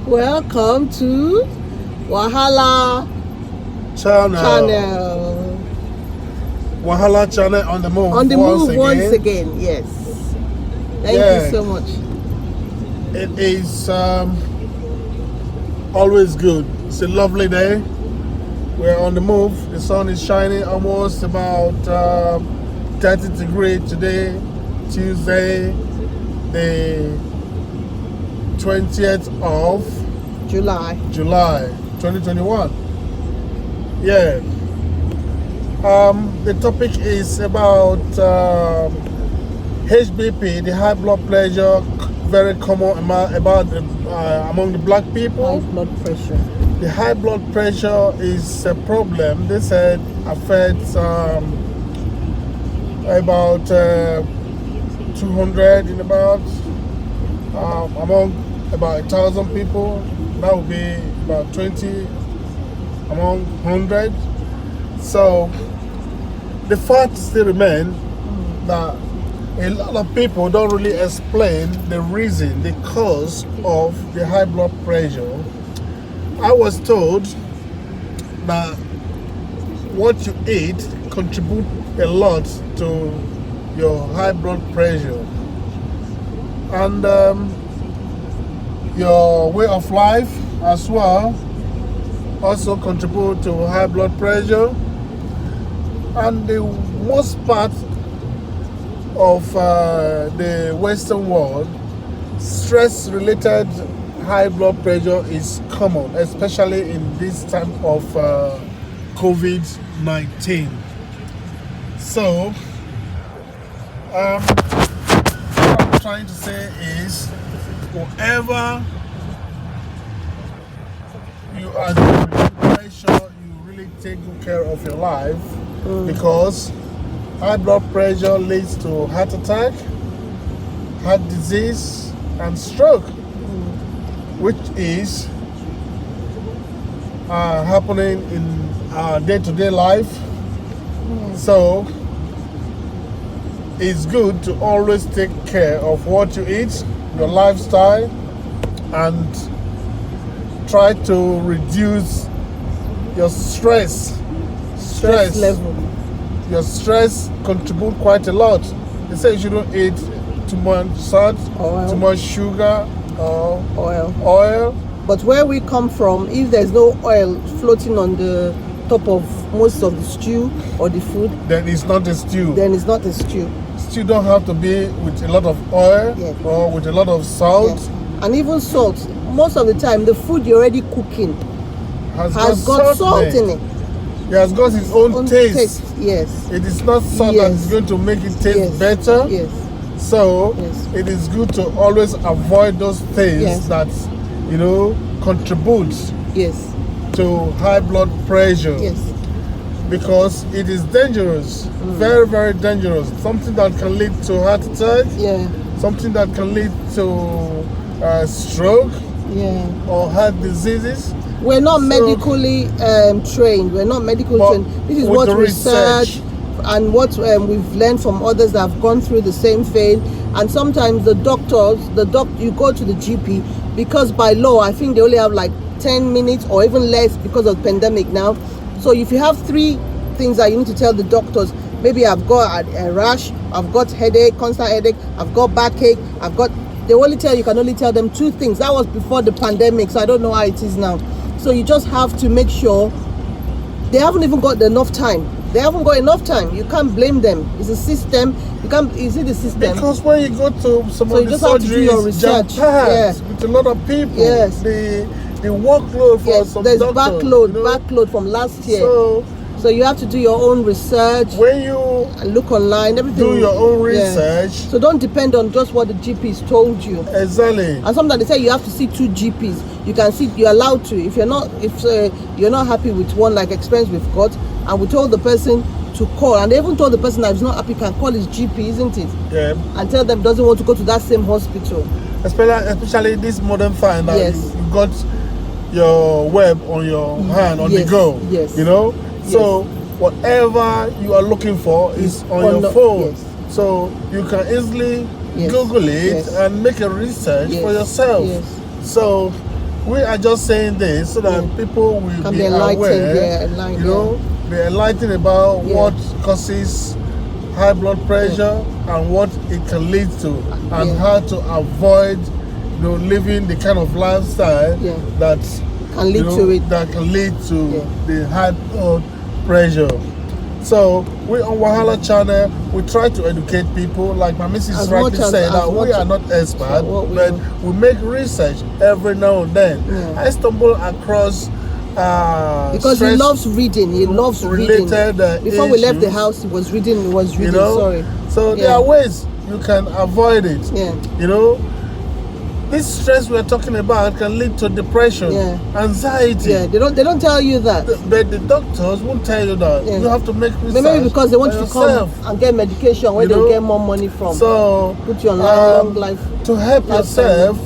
Welcome to Wahala channel. Wahala channel on the move. On the move once again. Yes. Thank you so much. It is always good. It's a lovely day. We're on the move. The sun is shining, almost about 30 degrees today, Tuesday, the 20th of July 2021. Yeah. The topic is about HBP, the high blood pressure, very common among the black people. High blood pressure. The high blood pressure is a problem. They said affects about 200 in about among about 1,000 people. That would be about 20 among 100. So the fact still remains that a lot of people don't really explain the reason, the cause of the high blood pressure. I was told that what you eat contributes a lot to your high blood pressure, and your way of life as well also contribute to high blood pressure. And the most part of the Western world, stress-related high blood pressure is common, especially in this time of COVID-19. So, what I'm trying to say is, whatever you are doing, make sure you really take good care of your life, because high blood pressure leads to heart attack, heart disease, and stroke, which is happening in our day-to-day life. So it's good to always take care of what you eat, your lifestyle, and try to reduce your stress level. Your stress contributes quite a lot. They say you shouldn't eat too much salt, too much sugar, or oil. But where we come from, if there's no oil floating on the top of most of the stew or the food, then it's not a stew. Stew don't have to be with a lot of oil or with a lot of salt. And even salt. Most of the time, the food you're already cooking has got salt in it. It has got its own taste. Yes. It is not salt that is going to make it taste better. Yes. So it is good to always avoid those things that contribute to high blood pressure. Yes. Because it is dangerous, very, very dangerous. Something that can lead to heart attack. Something that can lead to stroke. Or heart diseases. We're not medically trained. We're not medically trained. This is what research and what we've learned from others that have gone through the same field. And sometimes you go to the GP, because by law, I think they only have like 10 minutes or even less because of pandemic now. So if you have 3 things that you need to tell the doctors, maybe I've got a rash, I've got headache, constant headache, I've got backache, you can only tell them 2 things. That was before the pandemic, so I don't know how it is now. So you just have to make sure they haven't even got enough time. You can't blame them. It's a system. Is it the system? Because when you go to some of the surgeries, with a lot of people, the workload for some there's doctors, backload from last year. So you have to do your own research. When you look online, everything. Do your own research. So don't depend on just what the GPs told you. Exactly. And sometimes they say you have to see 2 GPs. You can see, you're allowed to. If you're not happy with one, like experience we've got, and we told the person to call, and they even told the person that if he's not happy, can call his GP, isn't it? Yeah. And tell them doesn't want to go to that same hospital. Especially this modern time that you got your web on your hand on the go. So whatever you are looking for is on your phone. So you can easily Google it and make a research for yourself. So we are just saying this so that people will Can be be enlightened, aware, enlightened, you know, be enlightened about what causes high blood pressure and what it can lead to, and how to avoid, you know, living the kind of lifestyle that can lead to it. That can lead to the high blood pressure. So we on Wahala channel, we try to educate people. Like my missus rightly said, that we are not experts, but we make research every now and then. I stumble across because he loves reading. He loves reading. Before we left the house, he was reading. He was reading. You know? Sorry. So there are ways you can avoid it. You know, this stress we're talking about can lead to depression, anxiety. They don't tell you that. But the doctors won't tell you that. You have to make research. Maybe because they want you to come and get medication where they'll get more money from. So put you on long life to help yourself,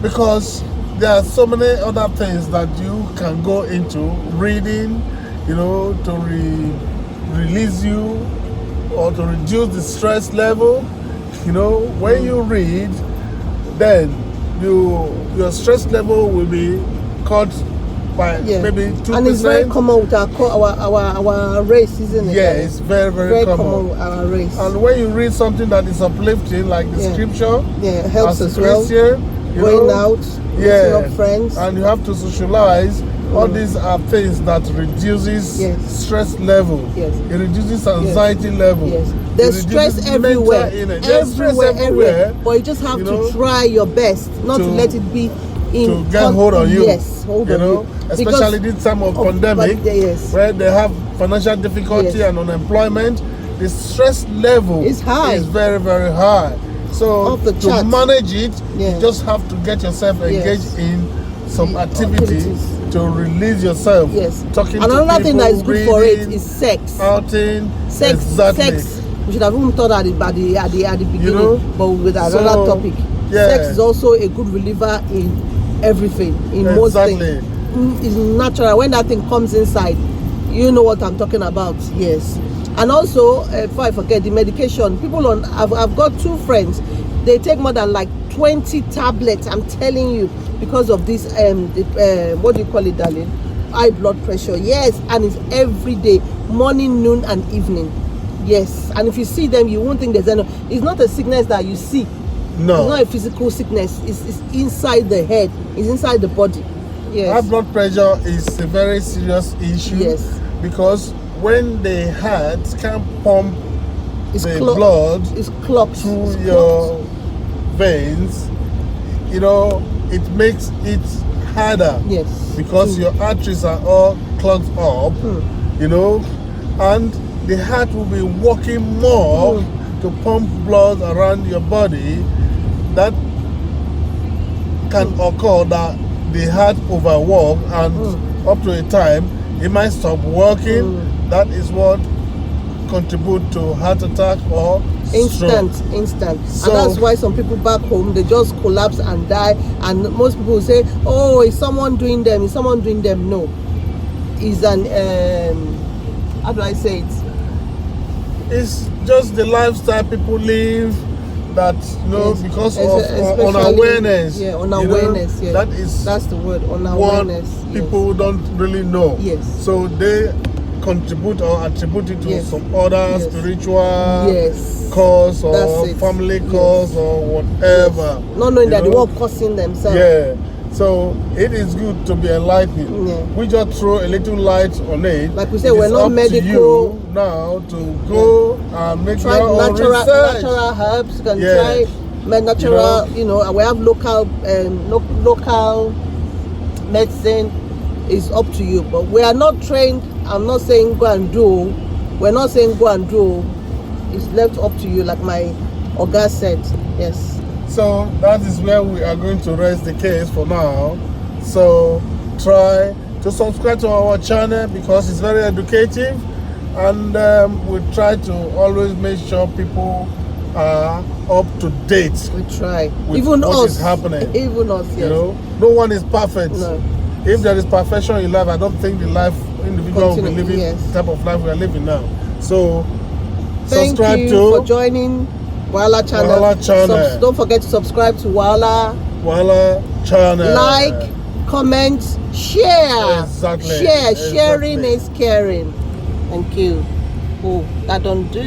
because there are so many other things that you can go into reading, you know, to release you or to reduce the stress level. You know, when you read, then your stress level will be cut by maybe 2%. And it's very common with our race, isn't it? Yeah, it's very common with our race. And when you read something that is uplifting, like the scripture, it helps as Christian, well. Going out, meeting up friends, and you have to socialize. All these are things that reduces stress level. It reduces anxiety level. There's stress everywhere. Everywhere. But you just have to try your best not to let it be to get hold on you. Yes, hold on you. Especially this time of pandemic, where they have financial difficulty and unemployment, the stress level is high. Is very high. So to manage it, you just have to get yourself engaged in some activities to release yourself. Talking Another to people, thing that is good reading, for it is sex. Outing. Sex. We should have even thought at the beginning, but with another topic. Sex is also a good reliever in everything, in most things. It's natural. When that thing comes inside, you know what I'm talking about. Yes. And also, before I forget, the medication. People I've got 2 friends. They take more than like 20 tablets. I'm telling you, because of this. What do you call it, darling? High blood pressure. Yes, and it's every day, morning, noon, and evening. Yes, and if you see them, you won't think there's any. It's not a sickness that you see. No, it's not a physical sickness. It's inside the head. It's inside the body. Yes. High blood pressure is a very serious issue. Yes. Because when the heart can't pump blood through your veins, you know, it makes it harder. Yes. Because your arteries are all clogged up, you know, and the heart will be working more to pump blood around your body. That can occur that the heart overwork, and up to a time it might stop working. That is what contribute to heart attack or instant. So, and that's why some people back home, they just collapse and die. And most people will say, oh, is someone doing them? No, it's an how do I say it? It's just the lifestyle people live, that, you know, because of unawareness. Unawareness. You know, that's the word, unawareness. People don't really know. So they contribute or attribute it to some other spiritual cause or family cause or whatever. Not knowing that they were causing themselves. So it is good to be enlightened. We just throw a little light on it. Like we say, we're not medical. To you now to go and make your own research. Natural herbs. You can try natural. You know, we have local medicine. Is up to you, but we are not trained. I'm not saying go and do. We're not saying go and do. It's left up to you, like my Oga said. Yes. So that is where we are going to rest the case for now. So try to subscribe to our channel because it's very educative, and we try to always make sure people are up to date. We try. With even what us. Is happening. Even us. Yes. You know, no one is perfect. No. If there is perfection in life, I don't think the life individual will be living the type of life we are living now. So subscribe Thank you to for joining Wahala channel. Don't forget to subscribe to Wahala. channel. Like, comment, share. Exactly. Share. Sharing Exactly. is caring. Thank you. Oh, that don't do.